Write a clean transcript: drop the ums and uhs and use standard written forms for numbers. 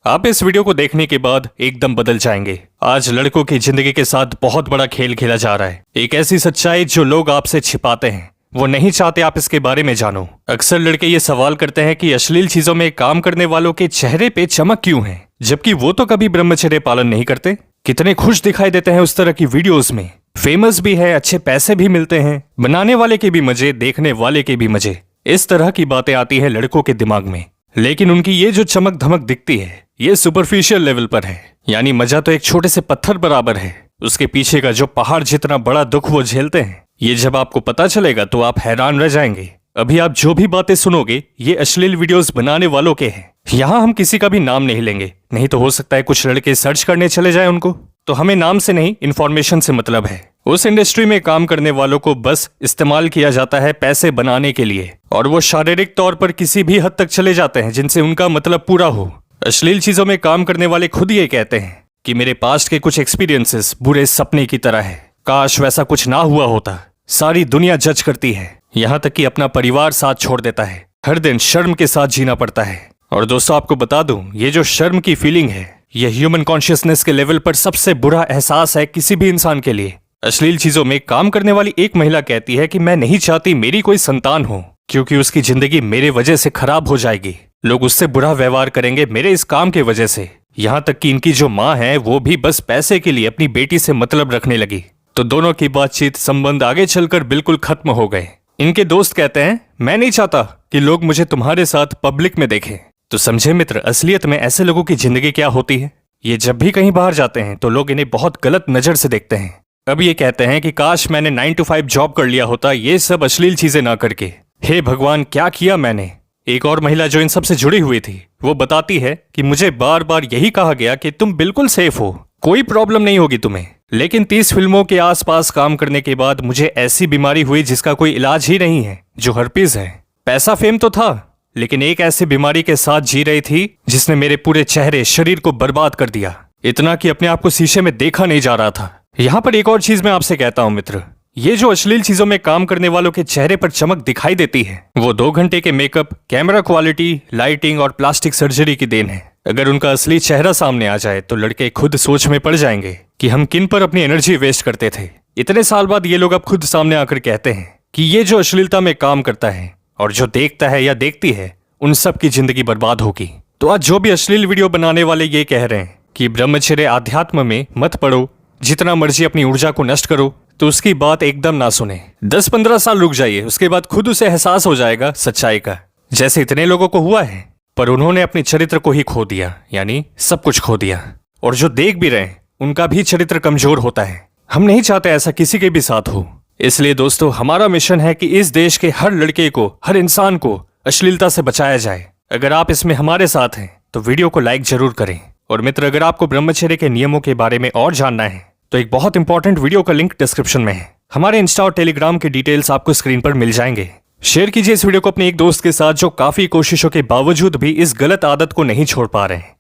आप इस वीडियो को देखने के बाद एकदम बदल जाएंगे। आज लड़कों की जिंदगी के साथ बहुत बड़ा खेल खेला जा रहा है। एक ऐसी सच्चाई जो लोग आपसे छिपाते हैं, वो नहीं चाहते आप इसके बारे में जानो। अक्सर लड़के ये सवाल करते हैं कि अश्लील चीजों में काम करने वालों के चेहरे पे चमक क्यों है, जबकि वो तो कभी ब्रह्मचर्य पालन नहीं करते। कितने खुश दिखाई देते हैं उस तरह की वीडियोस में। फेमस भी है, अच्छे पैसे भी मिलते हैं, बनाने वाले के भी मजे, देखने वाले के भी मजे। इस तरह की बातें आती है लड़कों के दिमाग में। लेकिन उनकी ये जो चमक धमक दिखती है, ये सुपरफिशियल लेवल पर है। यानी मजा तो एक छोटे से पत्थर बराबर है, उसके पीछे का जो पहाड़ जितना बड़ा दुख वो झेलते हैं, ये जब आपको पता चलेगा तो आप हैरान रह जाएंगे। अभी आप जो भी बातें सुनोगे ये अश्लील वीडियोस बनाने वालों के हैं। यहाँ हम किसी का भी नाम नहीं लेंगे, नहीं तो हो सकता है कुछ लड़के सर्च करने चले जाए उनको। तो हमें नाम से नहीं, इन्फॉर्मेशन से मतलब है। उस इंडस्ट्री में काम करने वालों को बस इस्तेमाल किया जाता है पैसे बनाने के लिए, और वो शारीरिक तौर पर किसी भी हद तक चले जाते हैं जिनसे उनका मतलब पूरा हो। अश्लील चीजों में काम करने वाले खुद ये कहते हैं कि मेरे पास्ट के कुछ एक्सपीरियंसेस बुरे सपने की तरह है, काश वैसा कुछ ना हुआ होता। सारी दुनिया जज करती है, यहाँ तक कि अपना परिवार साथ छोड़ देता है। हर दिन शर्म के साथ जीना पड़ता है। और दोस्तों आपको बता दूं, ये जो शर्म की फीलिंग है, ये ह्यूमन कॉन्शियसनेस के लेवल पर सबसे बुरा एहसास है किसी भी इंसान के लिए। अश्लील चीजों में काम करने वाली एक महिला कहती है कि मैं नहीं चाहती मेरी कोई संतान हो, क्योंकि उसकी जिंदगी मेरे वजह से खराब हो जाएगी। लोग उससे बुरा व्यवहार करेंगे मेरे इस काम के वजह से। यहाँ तक कि इनकी जो माँ है वो भी बस पैसे के लिए अपनी बेटी से मतलब रखने लगी। तो दोनों की बातचीत संबंध आगे चलकर बिल्कुल खत्म हो गए। इनके दोस्त कहते हैं मैं नहीं चाहता कि लोग मुझे तुम्हारे साथ पब्लिक में देखें। तो समझे मित्र, असलियत में ऐसे लोगों की जिंदगी क्या होती है। ये जब भी कहीं बाहर जाते हैं तो लोग इन्हें बहुत गलत नजर से देखते हैं। अब ये कहते हैं कि काश मैंने 9 to 5 जॉब कर लिया होता, ये सब अश्लील चीजें ना करके। हे भगवान, क्या किया मैंने। एक और महिला जो इन सब से जुड़ी हुई थी वो बताती है कि मुझे बार बार यही कहा गया कि तुम बिल्कुल सेफ हो, कोई प्रॉब्लम नहीं होगी तुम्हें। लेकिन 30 फिल्मों के आसपास काम करने के बाद मुझे ऐसी बीमारी हुई जिसका कोई इलाज ही नहीं है, जो हर्पीज है। पैसा फेम तो था, लेकिन एक ऐसी बीमारी के साथ जी रही थी जिसने मेरे पूरे चेहरे शरीर को बर्बाद कर दिया, इतना कि अपने आप को शीशे में देखा नहीं जा रहा था। यहाँ पर एक और चीज मैं आपसे कहता हूँ मित्र, ये जो अश्लील चीजों में काम करने वालों के चेहरे पर चमक दिखाई देती है, वो 2 घंटे के मेकअप, कैमरा क्वालिटी, लाइटिंग और प्लास्टिक सर्जरी की देन है। अगर उनका असली चेहरा सामने आ जाए तो लड़के खुद सोच में पड़ जाएंगे कि हम किन पर अपनी एनर्जी वेस्ट करते थे। इतने साल बाद ये लोग अब खुद सामने आकर कहते हैं कि ये जो अश्लीलता में काम करता है और जो देखता है या देखती है, उन सब की जिंदगी बर्बाद होगी। तो आज जो भी अश्लील वीडियो बनाने वाले ये कह रहे हैं कि ब्रह्मचर्य आध्यात्म में मत पड़ो, जितना मर्जी अपनी ऊर्जा को नष्ट करो, तो उसकी बात एकदम ना सुने। 10-15 साल रुक जाइए, उसके बाद खुद उसे एहसास हो जाएगा सच्चाई का, जैसे इतने लोगों को हुआ है। पर उन्होंने अपने चरित्र को ही खो दिया, यानी सब कुछ खो दिया। और जो देख भी रहे उनका भी चरित्र कमजोर होता है। हम नहीं चाहते ऐसा किसी के भी साथ हो। इसलिए दोस्तों, हमारा मिशन है कि इस देश के हर लड़के को, हर इंसान को अश्लीलता से बचाया जाए। अगर आप इसमें हमारे साथ हैं तो वीडियो को लाइक जरूर करें। और मित्र, अगर आपको ब्रह्मचर्य के नियमों के बारे में और जानना है तो एक बहुत इंपॉर्टेंट वीडियो का लिंक डिस्क्रिप्शन में है। हमारे इंस्टा और टेलीग्राम के डिटेल्स आपको स्क्रीन पर मिल जाएंगे। शेयर कीजिए इस वीडियो को अपने एक दोस्त के साथ जो काफी कोशिशों के बावजूद भी इस गलत आदत को नहीं छोड़ पा रहे हैं।